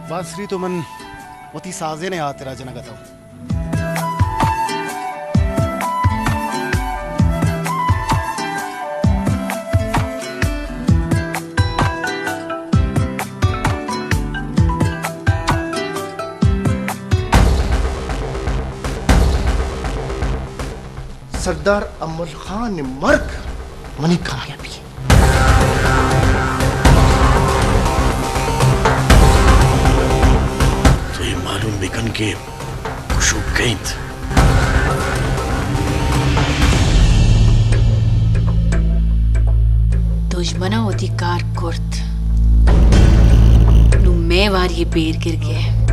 वासरी तो मन वती साजे ने तेरा जनगत हो सरदार अमल खान मर्ग मनी कामयाबी तो ये मालूम बिकन के खुशू गईत दुश्मना होती कार कुर्त नु मैं वार ये बेर गिर गया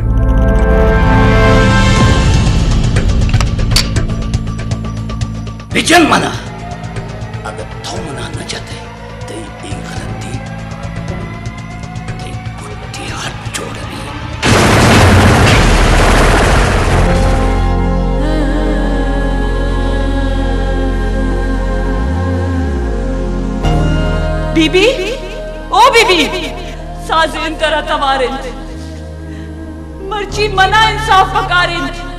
विचल मना अगर थो मना न चाहते तो ये गलती ते कुत्ते हाथ जोड़ रही बीबी ओ बीबी साजिन करा तवारिन मर्ची मना इंसाफ पकारिन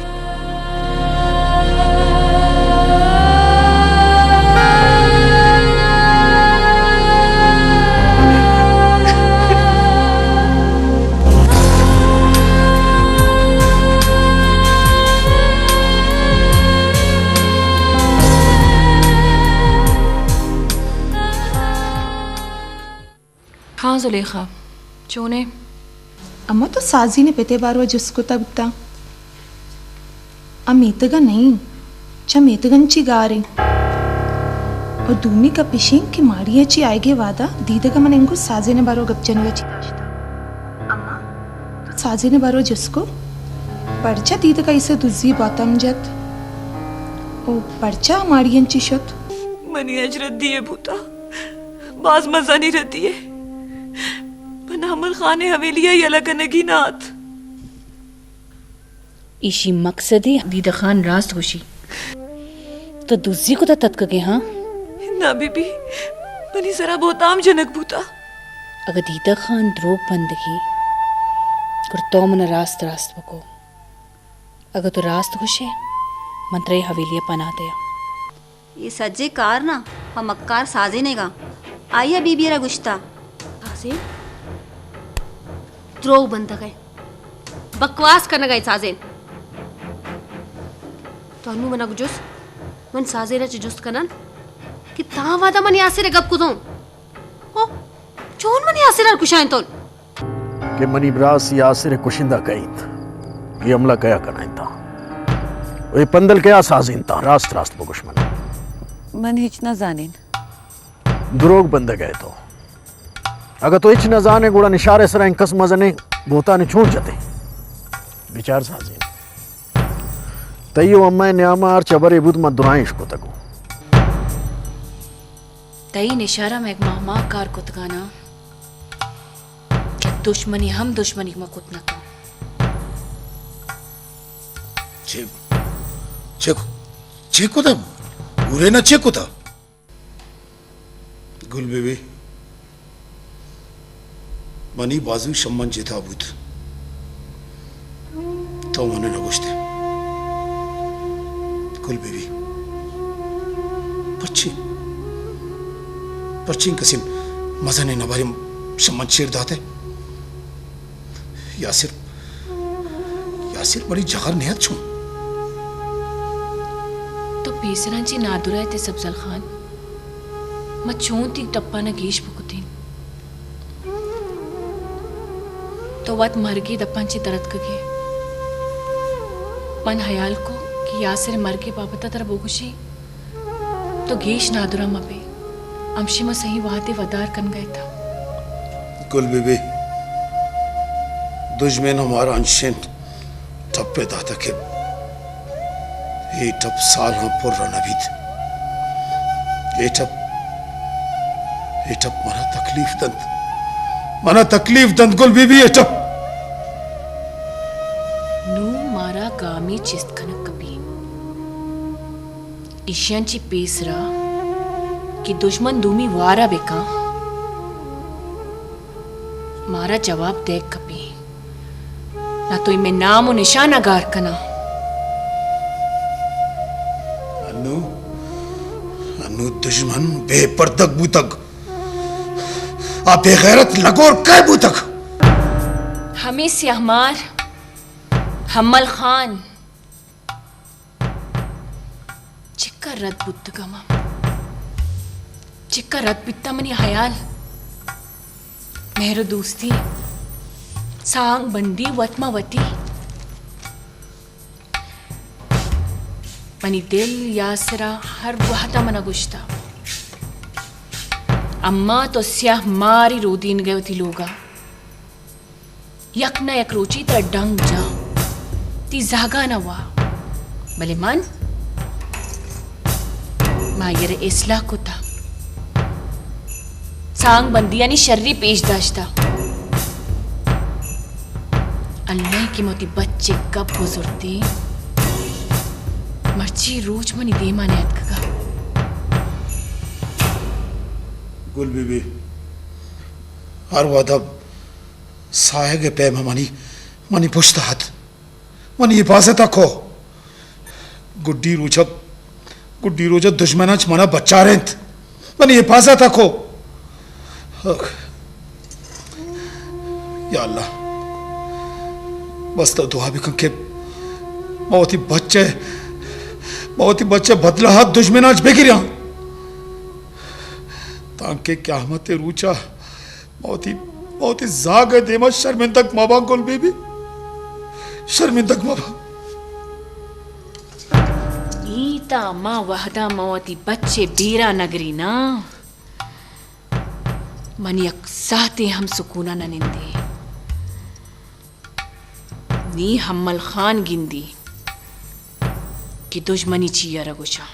हाँ जुलेखा चोने अम्मा तो साजी ने पेते बारो जिसको तबता अमीतगा नहीं चमेतगंची गारे और दूमी का पिशिंग की माड़िया ची आएगे वादा दीदगा मन इनको साजे ने बारो गपचन वची दाश्ता अम्मा तो साजे ने बारो जिसको पर्चा दीदगा इसे दुजी बातम जत ओ पर्चा माड़ियंची शत मनी अजरत दिए भूता बाज मजा नहीं रहती है अमल खान हवेलिया यला कनगी नाथ इशी मकसदी दीदा खान रास्त होशी तो दूसरी को तो तत्कगे हाँ ना बीबी मनी जरा बहुताम जनक भूता अगर दीदा खान द्रोग बंदगी कर तो मन रास्त रास्त बको अगर तो रास्त खुशे मंत्रे हवेलिया पना दया ये सज्जे कार ना हम मक्कार साजे ने का आइया बीबी रा गुश्ता साजे द्रोग बंद गए बकवास करने गए साजेन तो अनु मना गुजुस मन साजेना जुस्त कनन कि ता वादा मन यासिर गप कुदो ओ चोन मन यासिर कुशाइन तो के मनी ब्रास यासिर कुशिंदा गईत ये हमला कया कनाइता ये पंदल कया साजिनता रास्त रास्त बगुश मन हिच न जानिन द्रोग बंद गए तो अगर तो इच न जाने गुड़ा निशारे सर इंकस मजने बोता ने छोड़ जाते विचार साजिन तैयो अम्मा न्यामा और चबरे बुद मत दुराइश को तको तई निशारा में एक मामा कार कुतगाना क्या दुश्मनी हम दुश्मनी में कुतना का चेको था बुरे ना चेको था गुल बेबी मनी बाजू शम्मन जेता बुत तो मने नगोश्ते गुल बेबी पर्ची कसिम मजने नबारी शम्मन शेर दाते यासिर बड़ी जहर नियत छू तो पेसरांची नादुराय ते सब्जल खान म छोंती टप्पा न गीश पुकुतीन तो वत मरगी दप्पांची तरत कगे मन हयाल को कि यासिर मरगे बाबता तर बोगुशी तो गेश नादुरा मपे अमशी में सही वादे वदार कन गए था कुल बीबी दुश्मन हमारा अंशन टप्पे दाता के ये टप साल हम पुर्रा नबीद ये टप मना तकलीफ दंत गुल बीबी ये टप नू मारा गामी चिस्त खनक कभी इशियांची पेसरा कि दुश्मन दूमी वारा बेका मारा जवाब देख कपी ना तो इनमें नाम और निशाना गार कना। अनु अनु दुश्मन बेपर्दक बूतक आ बेगैरत लगोर कै बूतक हमें से हमार हम्मल खान चिक्का रद बुद्धगमा चिक्का रद बित्ता मनी हयाल मेहर दोस्ती सांग बंदी वतमावती मनी दिल यासरा हर वहता मना गुश्ता अम्मा तो स्याह मारी रोदीन गए थी लोगा यक न यक रोची तर डंग जा ती जागा न वा भले मन मायर इसला कुता सांग बंदी यानी शर्री पेश दाश्ता अल्लाह की मोती बच्चे कब गुजरती मर्ची रोज मनी दे माने अतका गुल बीबी हर वादब साहे के पैम मनी मनी पुश्ता हाथ मनी हिफाजत रखो गुड्डी रोजब दुश्मनाच मना बच्चा रेंत मनी हिफाजत रखो या अल्लाह बस तो दुआ भी कंके बहुत ही बच्चे बदला हाथ दुश्मनाच बेगिरिया तांके क़यामत रूचा बहुत ही जाग देमा शर्मिंदक माबा गुल बीबी शर्मिंदक माबा नीता माँ वहदा मौती बच्चे बीरा नगरी ना मनी अक्साते हम सुकूना न निंदे नी हम्मल खान गिंदी कि दुश्मनी चिया रगुचा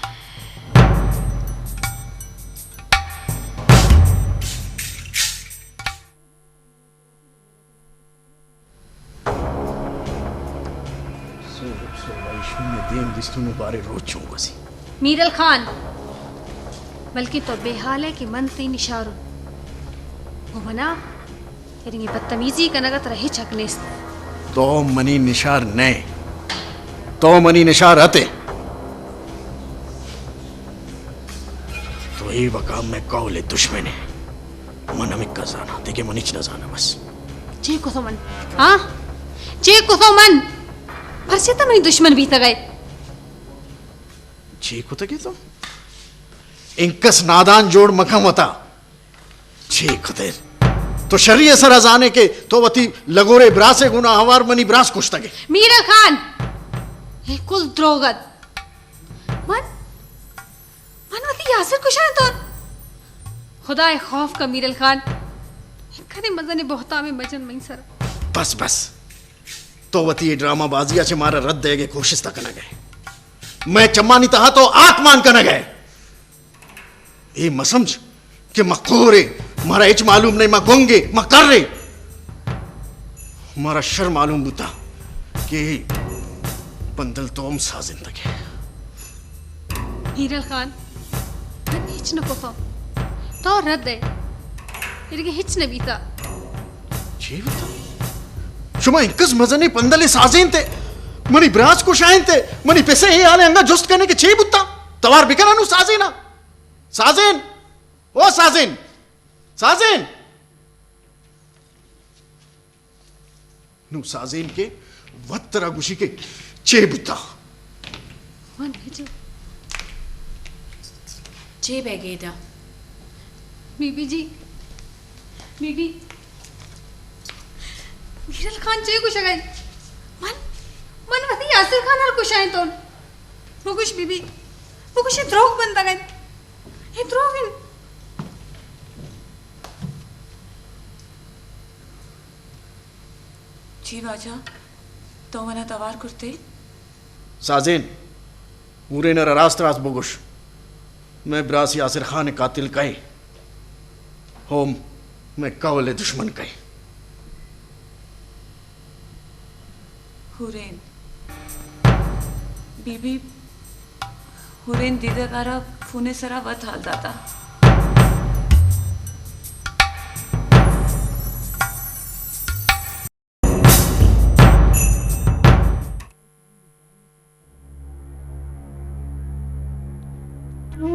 मीरल खान बल्कि तो बेहाल है कि मन ती निशारू वो बना तेरी बदतमीजी का नगत रही छकने तो मनी निशार ने तो मनी निशार आते तो ये वकाम में कौले दुश्मन है मन हमें का जाना देखे मनीच न जाना बस जे को तो मन हाँ जे को तो मन भरसे तो मनी दुश्मन भी तगए जी को तके तो इंकस नादान जोड़ मखम होता जी खुदेर तो शरीय सर अजाने के तो वती लगोरे ब्रासे गुना हवार मनी ब्रास कुछ तके मीरा खान ये कुल द्रोगत मन वती यासर कुशान तो खुदाए खौफ का मीरल खान खरे मजने बहुता में मजन मई सर बस तो वती ये ड्रामा बाजिया से मारा रद्द देगे कोशिश तक न गए मैं चम्मानी तहा तो आत्मान का न गए ये म समझ कि मैं कोरे मारा इच मालूम नहीं मैं गोंगे मैं कर रहे मारा शर मालूम बुता कि बंदल तो हम सा जिंदगी मीरल खान मन हिच न कोफा तो रद्द है इरगे हिच न बीता जी बता शुमा इंकस मजने पंदले साजें ते मनी ब्रास को शायन ते मनी पैसे ये आले अंगा जुस्त करने के छे बुत्ता तवार बिकना नु साजेन ओ साजेन नु साजेन के वत्तरा गुशी के छे बुत्ता मन हिच चे बैगेदा बीबी जी बीबी मीरल खान चे कुछ गए मन वती यासिर खान हर कुछ आए तो वो कुछ बीबी वो कुछ द्रोह बनता गए ये द्रोह इन जी बाजा तो मना तवार करते साजेन पूरे न रास्त बोगुश मैं ब्रास यासिर खान कातिल कहे होम मैं कवले दुश्मन कहे हुरेन बीबी हुरेन दीदाकारा फूने सरा वत हाल दाता यासिर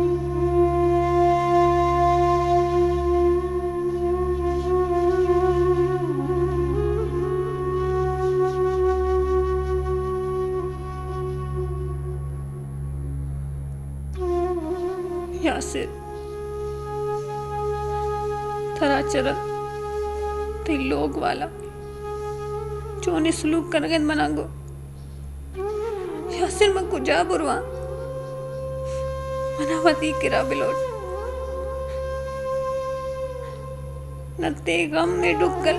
थरा चरन ते लोग वाला चोने सलूक करगन मनांगो यासिर मैं कुजा बुरवा मनावती किरा बिलोट नते गम में डुक्कल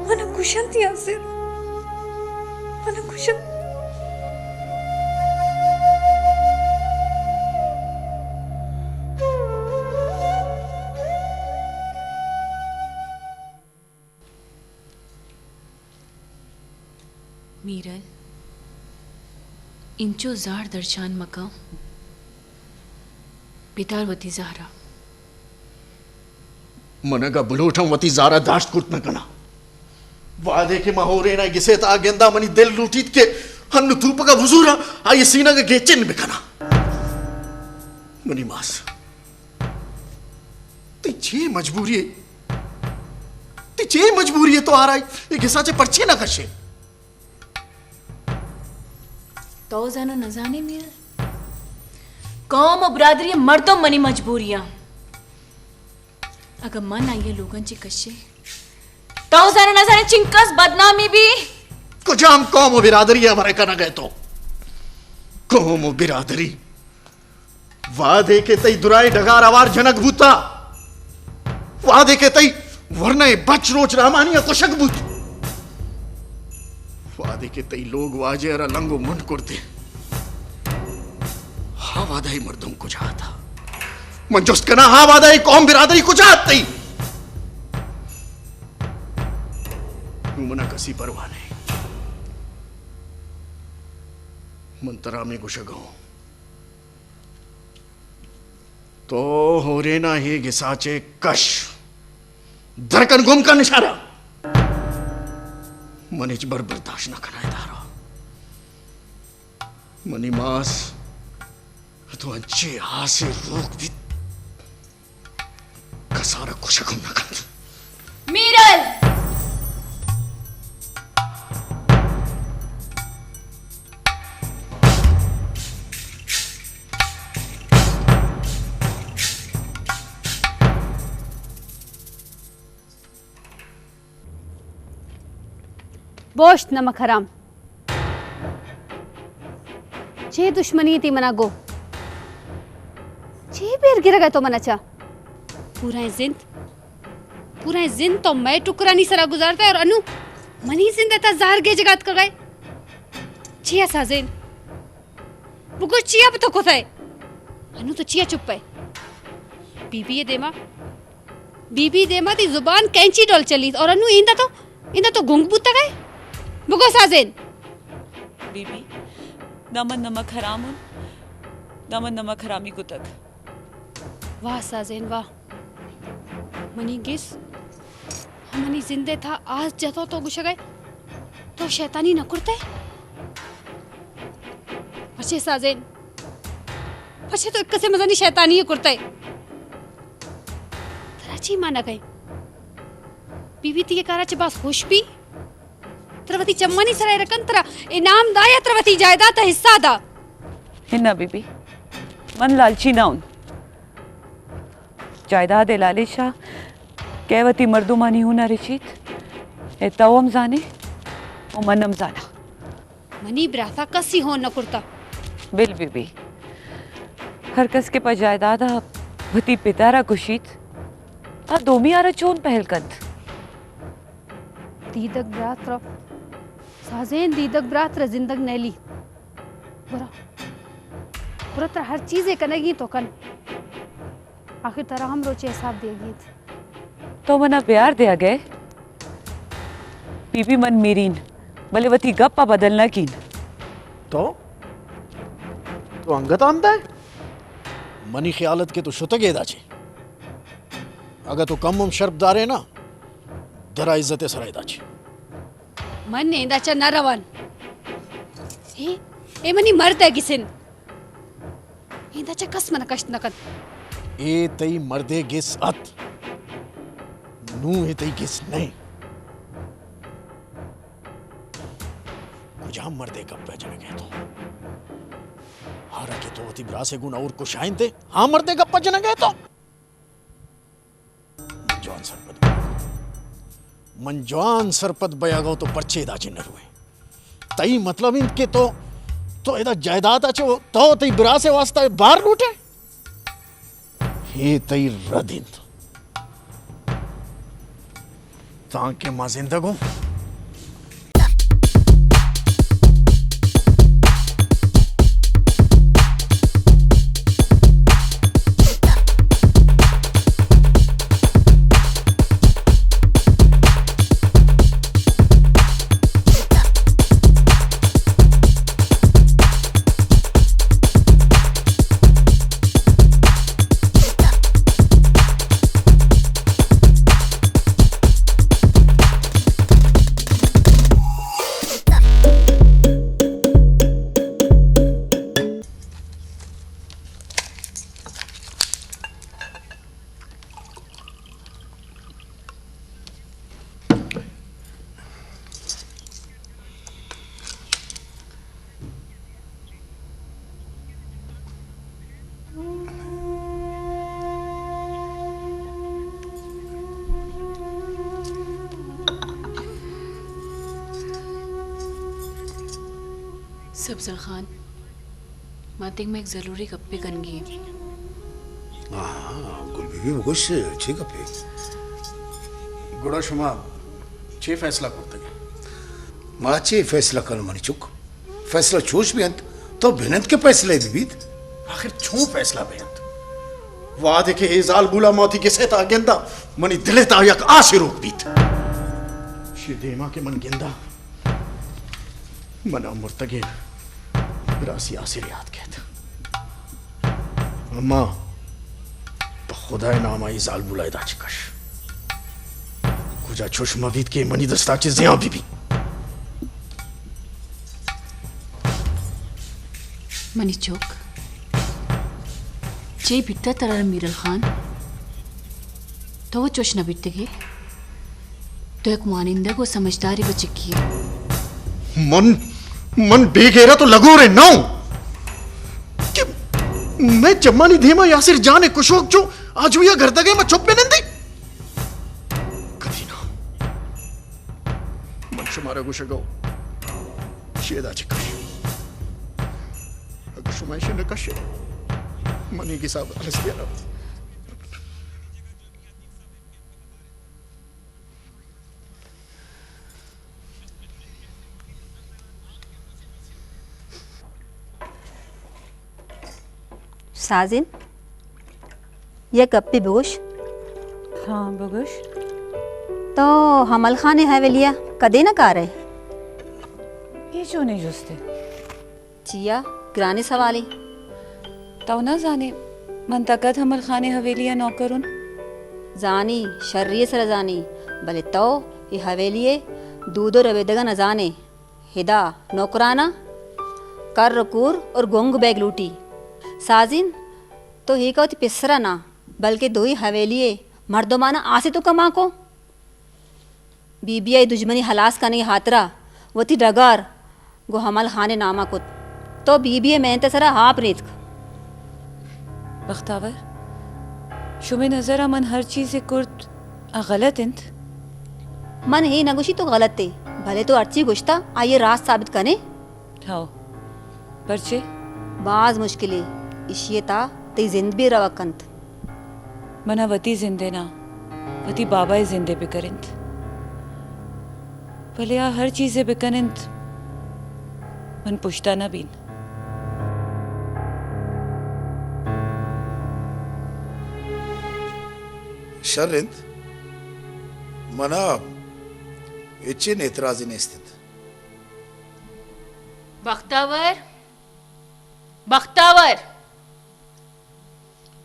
मन कुशंत यासिर मन कुशंत मीरल इंचो जार दर्शान मका पितारवती ज़ाहरा मनगा बुलोठम वती ज़ारा दाश्त कुर्त न कना वादे के महोरे ना गिसे ता गेंदा मनी दिल लूटीत के हन्नु तूप का वजूरा आये सीना का गेचन बिकना मनी मास ती मजबूरी है तो आ रहा है ये गिसा चे पर्चे ना कशे तो जानो न जाने मीरल कौम और बरादरी मर्दों मनी मजबूरियां अगर मन आई है लोगन ची कशे तो जानो न जाने चिंकस बदनामी भी कुछ हम कौम और बिरादरी हमारे करना गए तो कौम और बिरादरी वादे के तई दुराई डगार आवार जनक भूता वादे के तई वरने बच रोच रामानिया कुशक भूत वादे के तई लोग वाजे अरा लंगो मुंड कुर्ते हाँ वादा ही मर्दों को चाहता मंजूस कना हाँ वादा ही कौम बिरादरी को चाहती मना कसी परवाह नहीं मंतरा में गुशगो तो हो रे ना ही गिसाचे कश धड़कन गुम का निशारा मनीच बर बर्दाश्त न कराए दारो मनी मास तो अच्छे हासे रोक भी कसारा कुशकुम न कर मीरल बोश्त नमक हराम छे दुश्मनी थी मना गो छे बेर गिर गए तो मना चा पूरा जिंद तो मैं टुकरानी सरा गुजारता है और अनु मनी जिंद था जार गे जगात कर गए छिया साजिन बुको चिया तो खुद है अनु तो चिया चुप है बीबी देमा ती जुबान कैंची डोल चली और अनु इंदा तो गुंग बुता गए बुको साजिन बीबी नमन नमक हराम नमन नमक हरामी कुतक वाह साजिन वाह मनी गिस मनी जिंदे था आज जतो तो गुश गए तो शैतानी न कुरते पछे साजिन पछे तो एक से मजानी शैतानी ही कुरते तराची माना गए बीबी ती कारा चे बास खुश भी तरवती चम्मनी सराय रकन तरा इनाम दाया तरवती जायदाद हिस्सा दा हिन्ना बीबी मन लालची ना उन जायदाद लालिशा कहवती मर्दुमानी हुना रिचित ए तवम जाने ओ मनम जाना मनी ब्राथा कसी हो न कुरता बिल बीबी हर कस के पर जायदाद भती पितारा कुशीत आ दोमी आरा चोन पहलकंत दीदक ब्रात्र साजेन दीदक ब्रात्र जिंदग नैली बुरा बुरा तर हर चीज कनेगी तो कन आखिर तरह हम रोचे हिसाब देगी तो मना प्यार दिया गए बीबी मन मेरीन भले वती गप्पा बदलना कीन तो अंगत आमदा है मनी ख्यालत के तो शुतगे दाचे अगर तो कम शर्बदारे ना दरा इज्जत सराय दाचे मन ने दाचा न रवन ए मनी मर्द है किसिन इंदाचे कस मन कष्ट नकन ए तई मर्दे गिस अत नू हे तई गिस नहीं कुछ हम मर्दे कब पे चले गए तो हारा के तो वती ब्रासे गुण और कुछ आइन थे हाँ मर्दे कब पे चले गए तो मंजवान सरपत बयागो तो पर्चे दाचे न हुए तई मतलब इनके तो एदा जायदाद अच्छो तो तई बिरासे वास्ता बाहर लूटे हे तई रदिन ताके मां जिंदगो सब्जर खान मातिंग में एक जरूरी गप्पे कनगी गुल बीबी मुगश ठीक है गुड़ा शुमा छे फैसला करते हैं माचे फैसला कर मनी चुक फैसला चोश भी अंत तो भिनंत के फैसले बीबीत आखिर छू फैसला बेहद वादे के एजाल बुला मौती के सेता गेंदा मनी दिले ता यक आशे रोक बीत शिदेमा के मन गेंदा मना मुर्तगे रासी आसिर याद कहता अम्मा तो खुदाए नामा इजाल बुलाए दा चिकश कुजा छुश मवीद के मनी दस्ता चीजें आ बीबी मनी चौक जे बिट्टा तरर मीरल खान तो वो चोश न बिट्टे के तो एक मानिंदा को समझदारी बच्चे की मन बेगेरा तो लगो रे नौ कि मैं जम्मानी धीमा यासिर जाने कुशोक जो आज हुआ घर तक मैं चुप में नहीं कभी ना मन शुमारा गुशगो शेदा चिकश अगर शुमाइशे न कशे मनी की साहब अलस्तिया ना साजिन ये गप्पी बुश हाँ बगुश तो हमल खान ने हवेलिया कदे न कार है ये जो नहीं जुस्ते चिया ग्रानी सवाली तो ना जाने मन तकत हमल खाने हवेलिया नौकरुन जानी शर्रिय सर जानी भले तो ये हवेलिये दूधो रवेदगा न जाने हिदा नौकराना कर रकूर और गोंग बैग लूटी साजिन तो ही कहती पिसरा ना बल्कि दो ही हवेलिये मर्दोमाना आसे तो कमा को बीबिया दुश्मनी हलास करने हाथरा वो थी डगार गो हमल खाने नामा को तो बीबिया मेहनत सरा हाप रेत बख्तावर शुमे नजर मन हर चीज़ कुर्त गलत इंत मन ही नगुशी तो गलत थे भले तो अर्ची गुश्ता आइए रास्त साबित कने हाँ परचे बाज मुश्किलें इशियता ते जिंद भी रवकंत मना वती जिंदे ना वती बाबा जिंदे बिकरिंत भले आ हर चीज़े बिकनिंत मन पुछता ना बीन शर्रिंद मना इच्छे नेत्राजी ने स्थित बख्तावर बख्तावर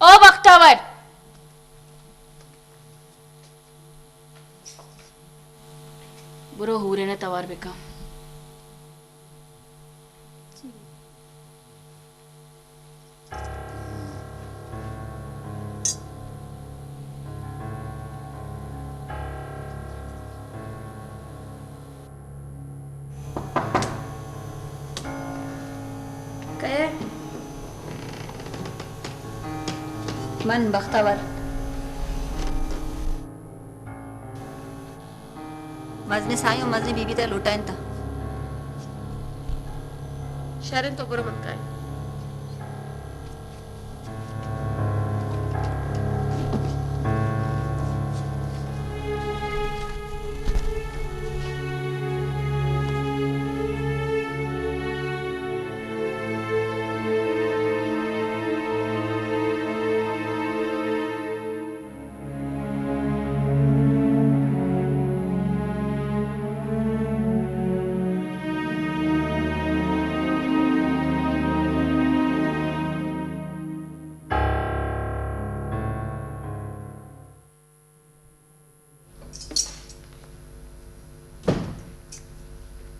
ओ बख्तावर बुरो हुरे ने तवार बेका मन बख्तावर मजने साई और मजने बीबी तक लुटाइन था शरण तो बुरा मत कर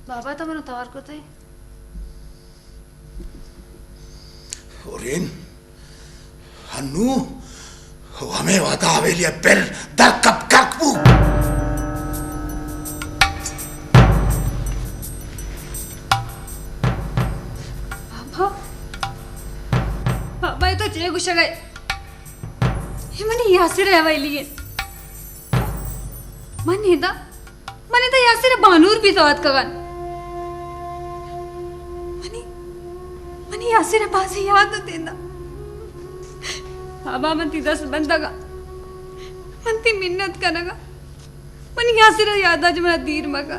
बाबा तो मैंने तवार को थे ओरेन हन्नू हमें वादा हवेलिया पेर दर कप करकू बाबा बाबा ये तो चे गुस्सा गए ये मने यासिर है वाली है मने तो यासिर बानूर भी तो आत कगन मनी यासिर बाजी याद देना बाबा मन ती दस बंदगा मन ती मिन्नत करगा मनी यासिर याद आज मेरा दीर मगा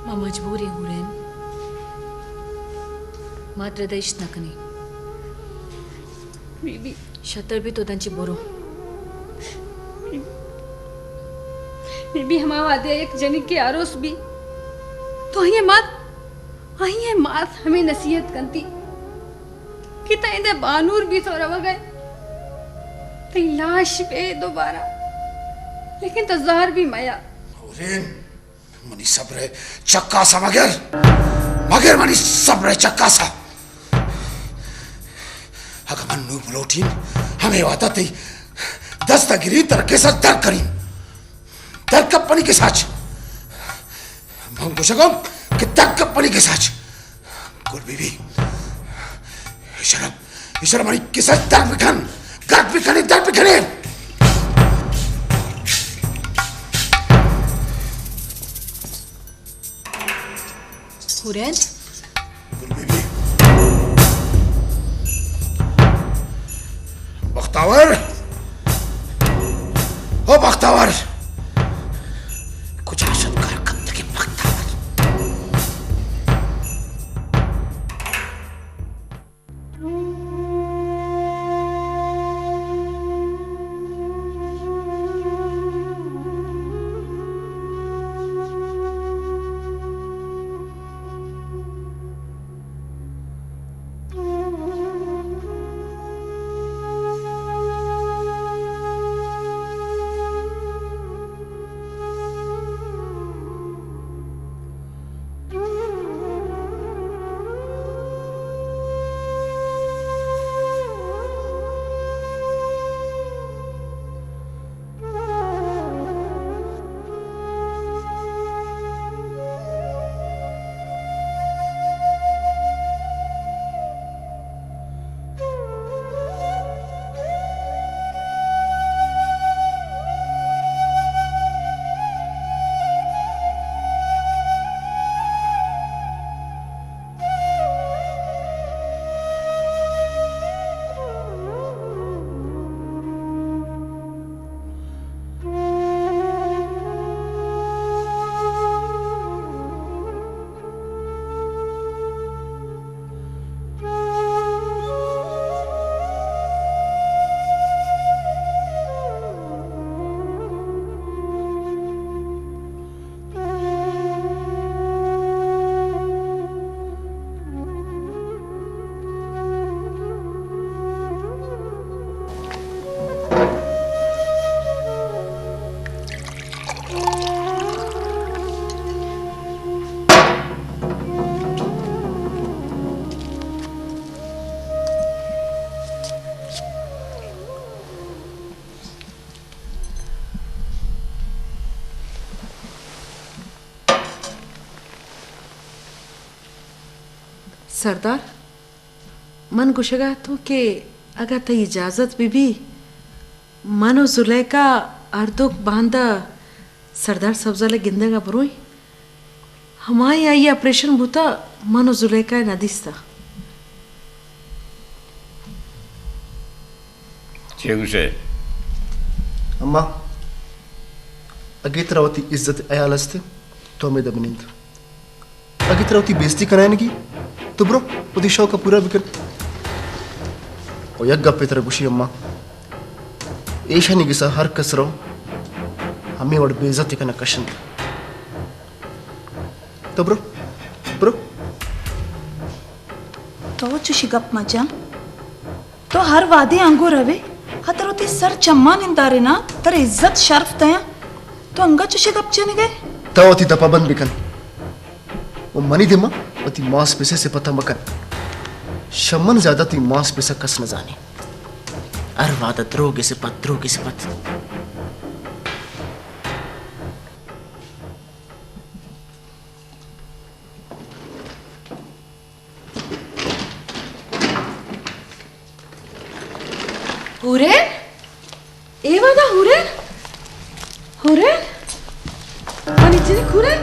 मां मजबूर हूं रेन मात्र देश नकनी बीबी शतर भी तो तंची बोरो बीबी हमारा वादे एक जनी के आरोस भी तो ये मात हमें नसीहत कंती कि तैंदे बानूर भी तो रव गए ते लाश पे दोबारा लेकिन तजार भी मया ओरेन मनी सब्र चक्का सा मगर मनी सब्र चक्का सा अगर मन्नू बुलोटीन हमें वाता थे दस्तगिरी तरके से दर करीन दर कपनी के साथ हम कुछ कि दर कपनी के साथ गुल बीबी इशरम मनी के साथ दर बिखने हुरैन गुल बीबी बख्तावर ओ बख्तावर कुछ आशत कर कब तक बख्तावर सरदार मन गुशगा तो के अगर ते इजाजत बीबी मनो जुलेका अर्दुक बांधा सरदार सब्जाले गिंदेगा बरोई हमारी आई ऑपरेशन बुता मनो जुलेका नदिस्ता चेगुशे अम्मा अगितरावती इज्जत अयालस्ते तो हमें दबनिंद अगितरावती बेइज्जती कराएगी तो ब्रो उदी शौक का पूरा बिकन और यक गप्पे तरह गुशी अम्मा ऐशा नहीं किसा हर कसरो हमें और बेइज्जती का नकशन तो ब्रो तो चुशी गप मजा तो हर वादे अंगो रवे हतरोती सर चम्मा निंदारे ना तर इज्जत शर्फ तया तो अंगा चुशी गप चने गए तावती दपाबंद बिकन वो मनी दिमा वती मांस पैसे से पता मकन शमन ज्यादा ती मांस पैसा कस न जाने अर वादा द्रोगे से पत हुरेन एवादा हुरेन मनी जिनिक हुरेन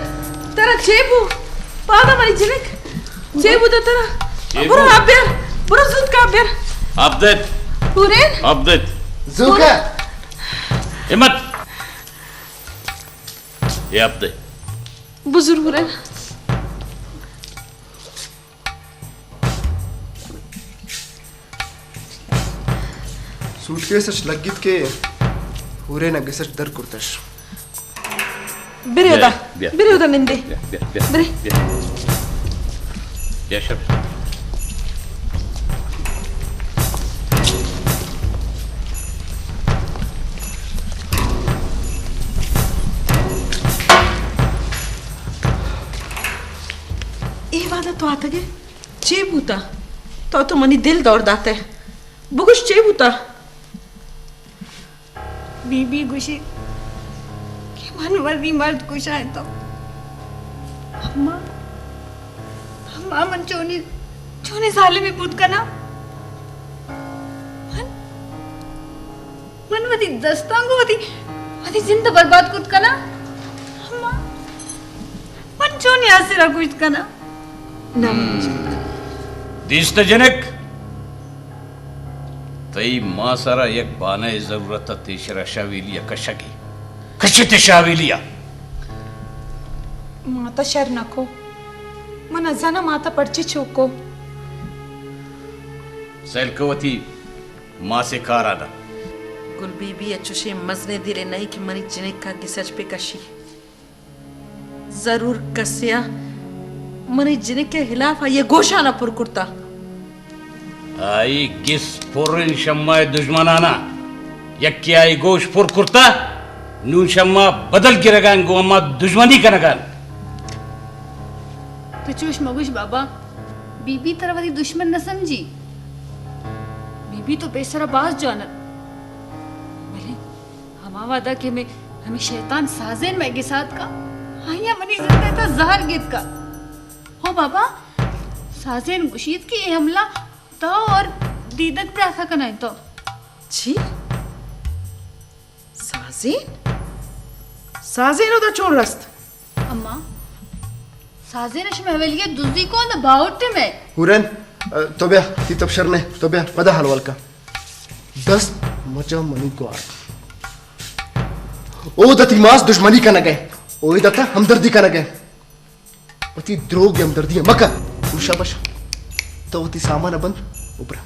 तेरा चेबू पादा मनी जिनिक चेबू तो तेरा बुरा आब्यर बुरा जुद का आब्यर अब्देत हुरेन अब्देत जुका हिम्मत ये अब्दे बुजुर्ग हुरेन सूटकेस लगित के पूरे न गेसच दर कुर्तश बिरेदा निंदे बिरे या शब ए वादा तो आता गे चेबूता तो मनी दिल दौड़ दाते बुगुश चेबूता बीबी गुशी कि मनवर्दी मर्द कुछ है तो अम्मा मन चोनी साले में पुत का ना मन वती दस्तांगो वती जिंदा बर्बाद कुत का ना अम्मा मन चोनी आसिरा कुछ का ना दिस्त जनक तई मासरा एक बाने जरूरत तेशरा शाविलिया कशगी कशित शाविलिया माता शर नको मन अजाना माता पड़ची चोको सैलकवती माँ से काराना गुल बीबी अच्छुशे मजने दिले नहीं कि मनी जिनिक का गिसच पे कशी जरूर कसिया मनी जिनिक के खिलाफ ये गोशाना पुरकुर्ता आई गिस पुरिन शम्मा दुश्मनाना यक्की आई गोश पुर कुर्ता नून शम्मा बदल गिरगान गो अम्मा दुश्मनी कनगान तो चूश मगुश बाबा बीबी तरह वाली दुश्मन न समझी बीबी तो बेसरा बाज जानत भले हमा वादा के में हमें शैतान साजेन मैगे साथ का आया मनी जिंदा था जहर गित का हो बाबा साजेन गुशीत की ये हमला तो और दीदक पे ऐसा करना है तो छी साजीन होता चोर रस्त अम्मा साजेन अश महवेली के दूसरी कौन बाउटे में हुरन तो बया ती तबशर ने तो बया पदा हलवाल का 10 मचा मनी को आर ओ दती मास दुश्मनी का न गए ओ दता हमदर्दी का न गए पति द्रोग हमदर्दी मका शाबाश तो ती सामान बंद ऊपर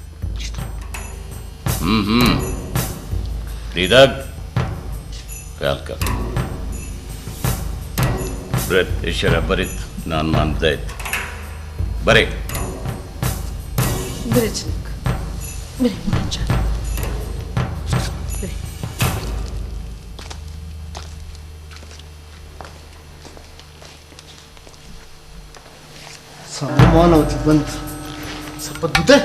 दीदक ख्याल कर ब्रेत इशरा बरित नान मान दैत बरे बिरेचनिक बिरे मुंचा बिरे सामान होती बंद सब दुते